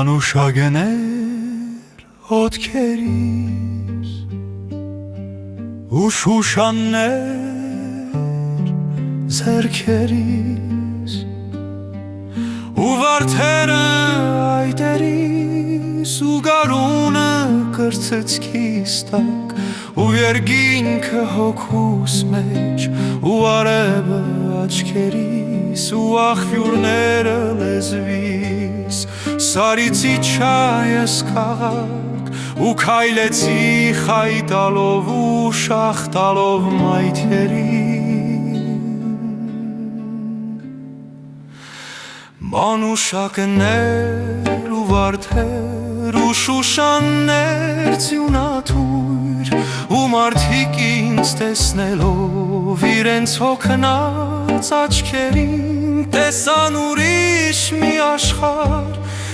Մանուշագներ ոտքերիս ու շուշաններ ձեռքերիս ու վարդերը այտերիս ու գարունը կրծքիս տակ ու երկինքը հոգուս մեջ ու արևը աչքերիս ու աղբյուրները լեզվիս Սարիցի չայս քաղաք ու քայլեցի խայտալով ու շախտալով մայթերին Մանուշակներ ու վարդեր ու շուշաններ ձյունաթույր ու մարդիկ ինձ տեսնելով իրենց հոգնած աչքերին տեսան ուրիշ մի աշխարհ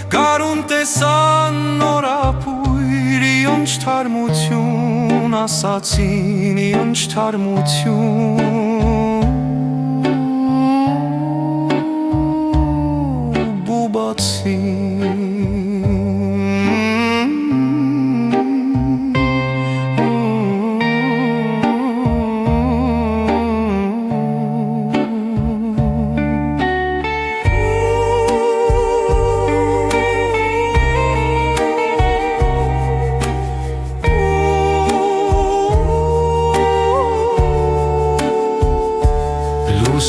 Գարուն տեսան նորապույր Իոնչ թարմություն ասացին Իոնչ թարմություն բուբացին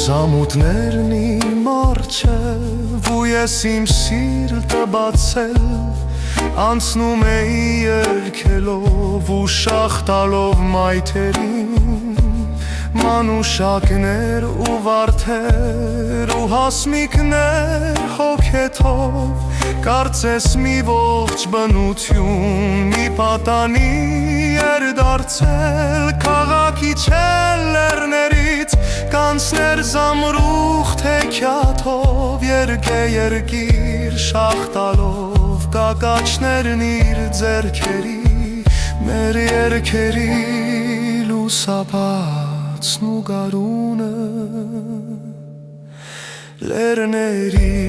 Սամութներն իմ առջև ու ես իմ սիրտը բացել անցնում էի երգելով ու շախտալով մայթերին մանուշակներ ու վարդեր ու հասմիկներ հոգեթով կարծես մի ողջ բնություն մի պատանի էր դարձել քաղաքի չել լեռներից կանցներ զամրուխ թեքյաթով երկիր շախտալով կակաչներն իր ձեռքերի մեր երկերի լուսապացն ու գարունը լեռների